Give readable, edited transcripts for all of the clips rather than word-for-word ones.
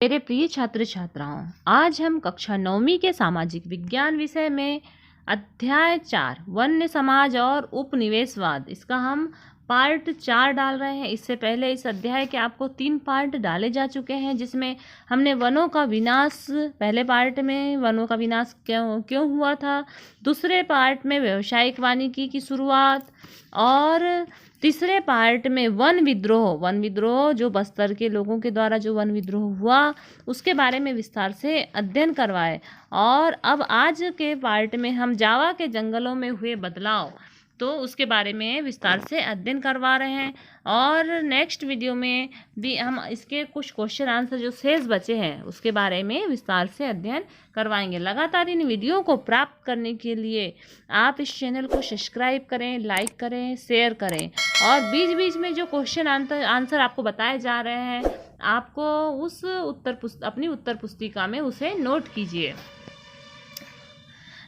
मेरे प्रिय छात्र छात्राओं, आज हम कक्षा 9वीं के सामाजिक विज्ञान विषय में अध्याय 4 वन्य समाज और उपनिवेशवाद इसका हम पार्ट 4 डाल रहे हैं। इससे पहले इस अध्याय के आपको 3 पार्ट डाले जा चुके हैं, जिसमें हमने वनों का विनाश, पहले पार्ट में वनों का विनाश क्यों हुआ था, दूसरे पार्ट में व्यावसायिक वानिकी की शुरुआत, और तीसरे पार्ट में वन विद्रोह जो बस्तर के लोगों के द्वारा जो वन विद्रोह हुआ उसके बारे में विस्तार से अध्ययन करवाए। और अब आज के पार्ट में हम जावा के जंगलों में हुए बदलाव, तो उसके बारे में विस्तार से अध्ययन करवा रहे हैं। और नेक्स्ट वीडियो में भी हम इसके कुछ क्वेश्चन आंसर जो शेष बचे हैं उसके बारे में विस्तार से अध्ययन करवाएंगे। लगातार इन वीडियो को प्राप्त करने के लिए आप इस चैनल को सब्सक्राइब करें, लाइक करें, शेयर करें, और बीच बीच में जो क्वेश्चन आंसर आपको बताए जा रहे हैं आपको उस अपनी उत्तर पुस्तिका में उसे नोट कीजिए।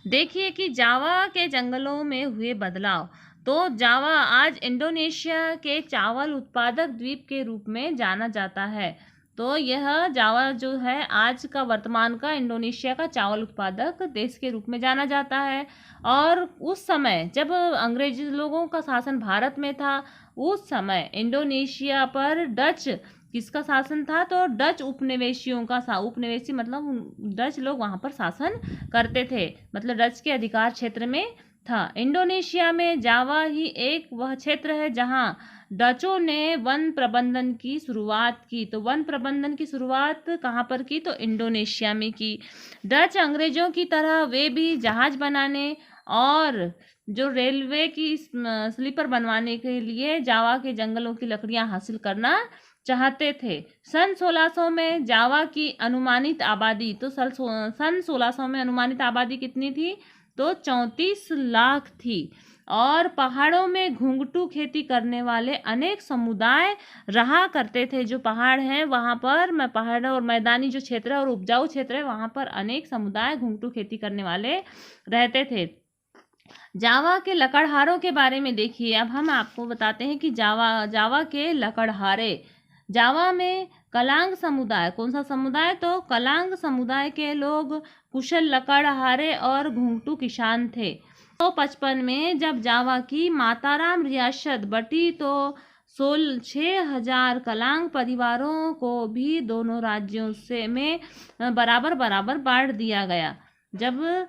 देखिए कि जावा के जंगलों में हुए बदलाव। तो जावा आज इंडोनेशिया के चावल उत्पादक द्वीप के रूप में जाना जाता है। तो यह जावा जो है आज का वर्तमान का इंडोनेशिया का चावल उत्पादक देश के रूप में जाना जाता है। और उस समय जब अंग्रेज लोगों का शासन भारत में था, उस समय इंडोनेशिया पर डच किसका शासन था? तो डच उपनिवेशियों का उपनिवेशी मतलब डच लोग वहाँ पर शासन करते थे, मतलब डच के अधिकार क्षेत्र में था। इंडोनेशिया में जावा ही एक वह क्षेत्र है जहाँ डचों ने वन प्रबंधन की शुरुआत की। तो वन प्रबंधन की शुरुआत कहाँ पर की? तो इंडोनेशिया में की। डच अंग्रेजों की तरह वे भी जहाज बनाने और जो रेलवे की स्लीपर बनवाने के लिए जावा के जंगलों की लकड़ियां हासिल करना चाहते थे। सन 1600 में जावा की अनुमानित आबादी, तो सन 1600 में अनुमानित आबादी कितनी थी? तो 34 लाख थी। और पहाड़ों में घुंघटू खेती करने वाले अनेक समुदाय रहा करते थे। जो पहाड़ हैं वहाँ पर पहाड़ और मैदानी जो क्षेत्र है और उपजाऊ क्षेत्र है वहाँ पर अनेक समुदाय घुंघटू खेती करने वाले रहते थे। जावा के लकड़हारों के बारे में देखिए। अब हम आपको बताते हैं कि जावा के लकड़हारे। जावा में कलांग समुदाय, कौन सा समुदाय? तो कलांग समुदाय के लोग कुशल लकड़हारे और घुंघटू किसान थे। तो 55 में जब जावा की माताराम रियासत बटी तो 6,000 कलांग परिवारों को भी दोनों राज्यों से में बराबर बांट दिया गया। जब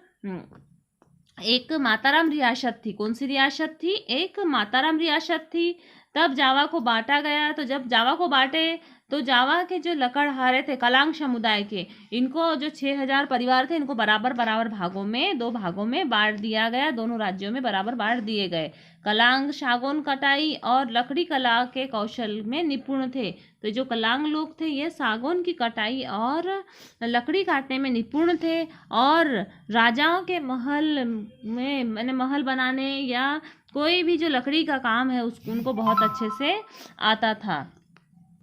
एक माताराम रियासत थी, कौन सी रियासत थी? एक माताराम रियासत थी, तब जावा को बांटा गया। तो जब जावा को बांटे तो जावा के जो लकड़हारे थे कलांग समुदाय के, इनको जो 6,000 परिवार थे इनको बराबर भागों में, 2 भागों में बांट दिया गया। दोनों राज्यों में बराबर बांट दिए गए। कलांग सागौन कटाई और लकड़ी कला के कौशल में निपुण थे। तो जो कलांग लोग थे ये सागौन की कटाई और लकड़ी काटने में निपुण थे। और राजाओं के महल में महल बनाने या कोई भी जो लकड़ी का काम है उनको बहुत अच्छे से आता था।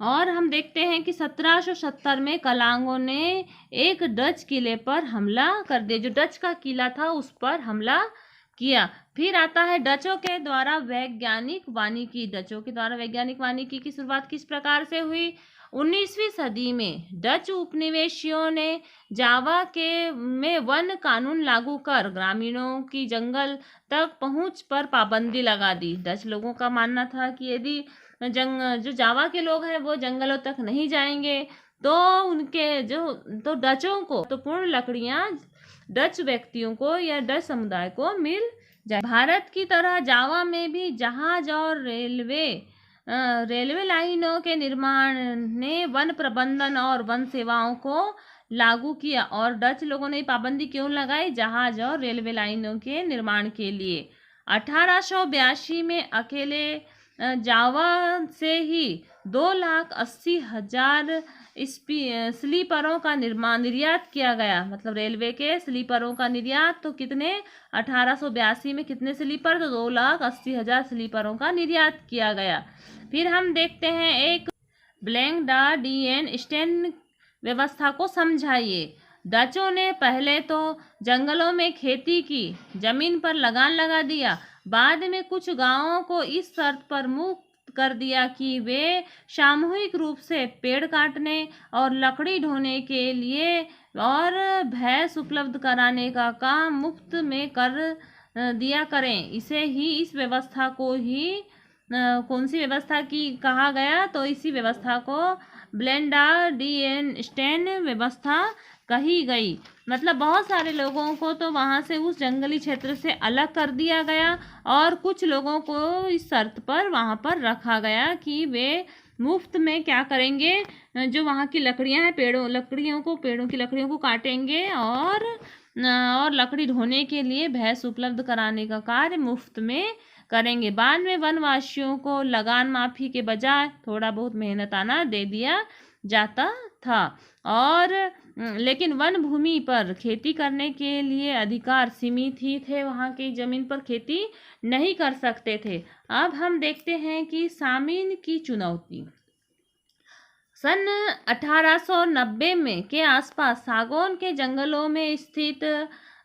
और हम देखते हैं कि 1770 में कलांगों ने एक डच किले पर हमला कर दिया। जो डच का किला था उस पर हमला किया। फिर आता है डचों के द्वारा वैज्ञानिक वानिकी। डचों के द्वारा वैज्ञानिक वानिकी की शुरुआत किस प्रकार से हुई? 19वीं सदी में डच उपनिवेशियों ने जावा में वन कानून लागू कर ग्रामीणों की जंगल तक पहुंच पर पाबंदी लगा दी। डच लोगों का मानना था कि यदि जो जावा के लोग हैं वो जंगलों तक नहीं जाएंगे तो तो डचों को तो पूर्ण लकड़ियां डच व्यक्तियों को या डच समुदाय को मिल जाए। भारत की तरह जावा में भी जहाज और रेलवे लाइनों के निर्माण ने वन प्रबंधन और वन सेवाओं को लागू किया। और डच लोगों ने पाबंदी क्यों लगाई? जहाज और रेलवे लाइनों के निर्माण के लिए। 1882 में अकेले जावा से ही 2,80,000 स्लीपरों का निर्यात किया गया। मतलब रेलवे के स्लीपरों का निर्यात। तो कितने? 1882 में कितने स्लीपर? तो 2,80,000 स्लीपरों का निर्यात किया गया। फिर हम देखते हैं एक ब्लैंक डा डीएन स्टैंड व्यवस्था को समझाइए। डचों ने पहले तो जंगलों में खेती की, जमीन पर लगान लगा दिया। बाद में कुछ गांवों को इस शर्त पर मुक्त कर दिया कि वे सामूहिक रूप से पेड़ काटने और लकड़ी ढोने के लिए और भैंस उपलब्ध कराने का काम मुफ्त में कर दिया करें। इस व्यवस्था को ही कौन सी व्यवस्था की कहा गया, तो इसी व्यवस्था को ब्लेंडार्डियनस्टाइन व्यवस्था कही गई। मतलब बहुत सारे लोगों को तो वहाँ से उस जंगली क्षेत्र से अलग कर दिया गया और कुछ लोगों को इस शर्त पर वहाँ पर रखा गया कि वे मुफ्त में क्या करेंगे, जो वहाँ की लकड़ियाँ हैं पेड़ों की लकड़ियों को काटेंगे और लकड़ी ढोने के लिए भैंस उपलब्ध कराने का कार्य मुफ्त में करेंगे। बाद में वनवासियों को लगान माफी के बजाय थोड़ा बहुत मेहनताना दे दिया जाता था और लेकिन वन भूमि पर खेती करने के लिए अधिकार सीमित ही थे, वहाँ की जमीन पर खेती नहीं कर सकते थे। अब हम देखते हैं कि सामीन की चुनौती। सन 1890 में के आसपास सागौन के जंगलों में स्थित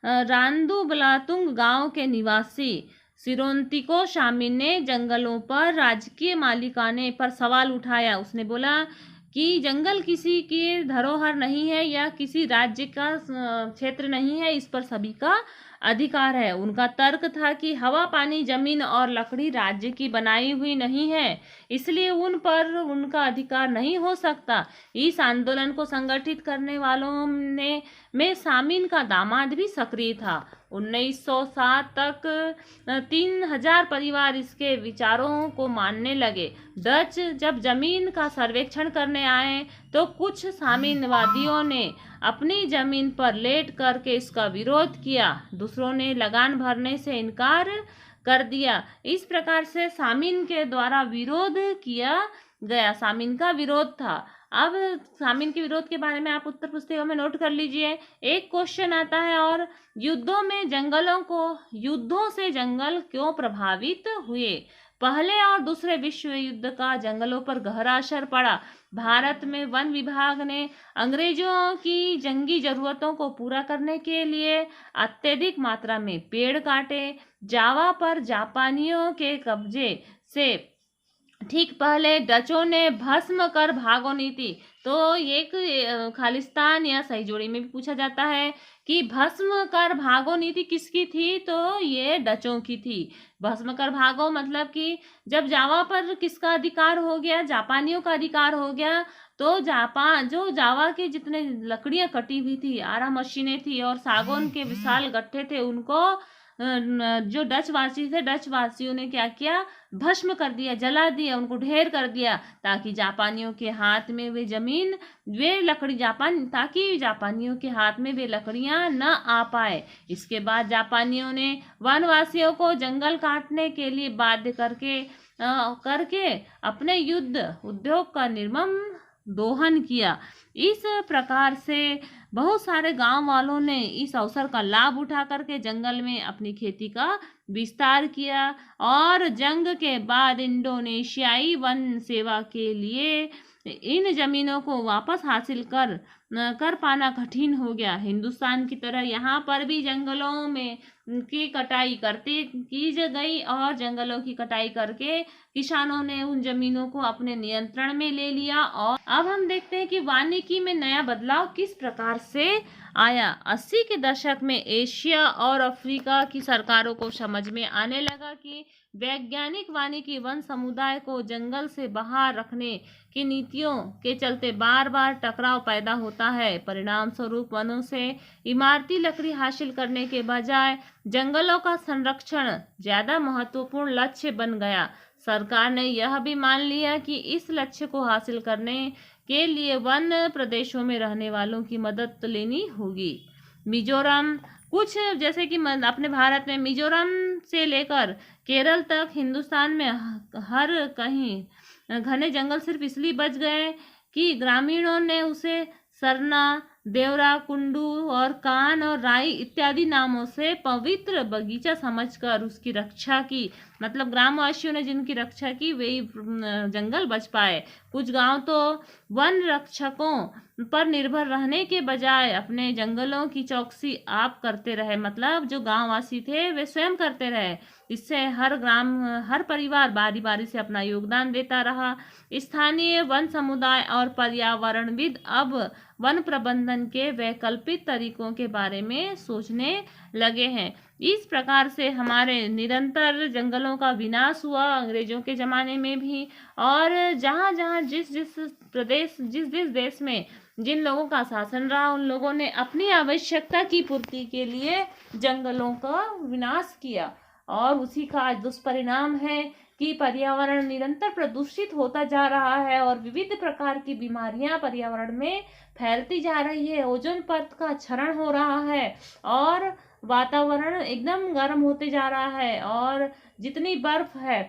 रांदू बलातुंग गांव के निवासी सिरोंतिको शामिन ने जंगलों पर राजकीय मालिकाने पर सवाल उठाया। उसने बोला कि जंगल किसी की धरोहर नहीं है या किसी राज्य का क्षेत्र नहीं है, इस पर सभी का अधिकार है। उनका तर्क था कि हवा, पानी, जमीन और लकड़ी राज्य की बनाई हुई नहीं है, इसलिए उन पर उनका अधिकार नहीं हो सकता। इस आंदोलन को संगठित करने वालों में सामीन का दामाद भी सक्रिय था। 1907 तक 3000 परिवार इसके विचारों को मानने लगे। डच जब जमीन का सर्वेक्षण करने आए तो कुछ सामीनवादियों ने अपनी जमीन पर लेट करके इसका विरोध किया, दूसरों ने लगान भरने से इनकार कर दिया। इस प्रकार से सामीन के द्वारा विरोध किया गया। सामीन का विरोध था। अब सामीन के विरोध के बारे में आप उत्तर पुस्तिका में नोट कर लीजिए। एक क्वेश्चन आता है, और युद्धों से जंगल क्यों प्रभावित हुए? पहले और दूसरे विश्व युद्ध का जंगलों पर गहरा असर पड़ा। भारत में वन विभाग ने अंग्रेजों की जंगी जरूरतों को पूरा करने के लिए अत्यधिक मात्रा में पेड़ काटे। जावा पर जापानियों के कब्जे से ठीक पहले डचों ने भस्म कर भागो नीति, तो एक खालिस्तान या सही जोड़ी में भी पूछा जाता है कि भस्म कर भागो नीति किसकी थी, तो ये डचों की थी। भस्म कर भागो मतलब कि जब जावा पर किसका अधिकार हो गया, जापानियों का अधिकार हो गया, तो जावा के जितने लकड़ियां कटी हुई थी, आरा मशीनें थी और सागौन के विशाल गट्ठे थे, उनको जो डच वासियों ने क्या किया, भस्म कर दिया, जला दिया, उनको ढेर कर दिया, ताकि जापानियों के हाथ में वे लकड़ियां न आ पाए। इसके बाद जापानियों ने वनवासियों को जंगल काटने के लिए बाध्य करके अपने युद्ध उद्योग का निर्मम दोहन किया। इस प्रकार से बहुत सारे गांव वालों ने इस अवसर का लाभ उठा करके जंगल में अपनी खेती का विस्तार किया और जंग के बाद इंडोनेशियाई वन सेवा के लिए इन जमीनों को वापस हासिल कर पाना कठिन हो गया। हिंदुस्तान की तरह यहाँ पर भी जंगलों में की कटाई की गई और जंगलों की कटाई करके किसानों ने उन जमीनों को अपने नियंत्रण में ले लिया। और अब हम देखते हैं कि वानिकी में नया बदलाव किस प्रकार से आया। 80 के दशक में एशिया और अफ्रीका की सरकारों को समझ में आने लगा कि वैज्ञानिक वानिकी वन समुदाय को जंगल से बाहर रखने की नीतियों के चलते बार बार टकराव पैदा होता है। परिणाम स्वरूप वनों से इमारती लकड़ी हासिल करने के बजाय जंगलों का संरक्षण ज्यादा महत्वपूर्ण लक्ष्य बन गया। सरकार ने यह भी मान लिया कि इस लक्ष्य को हासिल करने के लिए वन प्रदेशों में रहने वालों की मदद लेनी होगी। मिजोरम, कुछ जैसे कि अपने भारत में मिजोरम से लेकर केरल तक हिंदुस्तान में हर कहीं घने जंगल सिर्फ इसलिए बच गए कि ग्रामीणों ने उसे सरना, देवरा, कुंडू और कान और राई इत्यादि नामों से पवित्र बगीचा समझकर उसकी रक्षा की। मतलब ग्रामवासियों ने जिनकी रक्षा की वही जंगल बच पाए। कुछ गांव तो वन रक्षकों पर निर्भर रहने के बजाय अपने जंगलों की चौकसी आप करते रहे, मतलब जो गांववासी थे वे स्वयं करते रहे। इससे हर परिवार बारी बारी से अपना योगदान देता रहा। स्थानीय वन समुदाय और पर्यावरणविद अब वन प्रबंधन के वैकल्पिक तरीकों के बारे में सोचने लगे हैं। इस प्रकार से हमारे निरंतर जंगलों का विनाश हुआ अंग्रेजों के ज़माने में भी, और जहाँ जहाँ जिस जिस देश में जिन लोगों का शासन रहा उन लोगों ने अपनी आवश्यकता की पूर्ति के लिए जंगलों का विनाश किया, और उसी का आज दुष्परिणाम है कि पर्यावरण निरंतर प्रदूषित होता जा रहा है और विविध प्रकार की बीमारियां पर्यावरण में फैलती जा रही है। ओजोन परत का क्षरण हो रहा है और वातावरण एकदम गर्म होते जा रहा है, और जितनी बर्फ है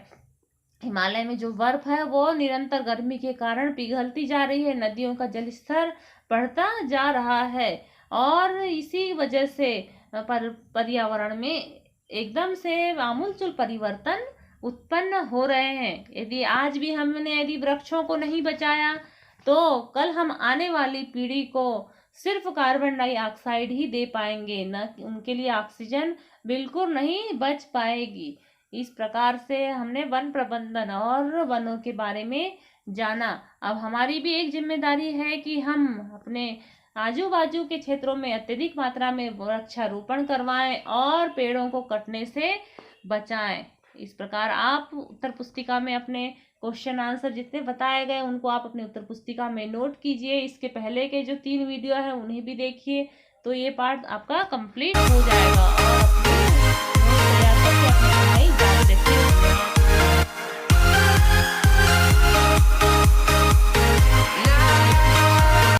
हिमालय में जो बर्फ है वो निरंतर गर्मी के कारण पिघलती जा रही है। नदियों का जल स्तर बढ़ता जा रहा है और इसी वजह से पर्यावरण में एकदम से आमूलचूल परिवर्तन उत्पन्न हो रहे हैं। यदि आज भी यदि वृक्षों को नहीं बचाया तो कल हम आने वाली पीढ़ी को सिर्फ कार्बन डाइऑक्साइड ही दे पाएंगे, न उनके लिए ऑक्सीजन बिल्कुल नहीं बच पाएगी। इस प्रकार से हमने वन प्रबंधन और वनों के बारे में जाना। अब हमारी भी एक जिम्मेदारी है कि हम अपने आजू बाजू के क्षेत्रों में अत्यधिक मात्रा में वृक्षारोपण करवाएं और पेड़ों को कटने से बचाएं। इस प्रकार आप उत्तर पुस्तिका में अपने क्वेश्चन आंसर जितने बताए गए उनको आप अपने उत्तर पुस्तिका में नोट कीजिए। इसके पहले के जो 3 वीडियो है उन्हें भी देखिए, तो ये पार्ट आपका कंप्लीट हो जाएगा और अपने नोट तैयार करके अपनी पढ़ाई जारी रखिए।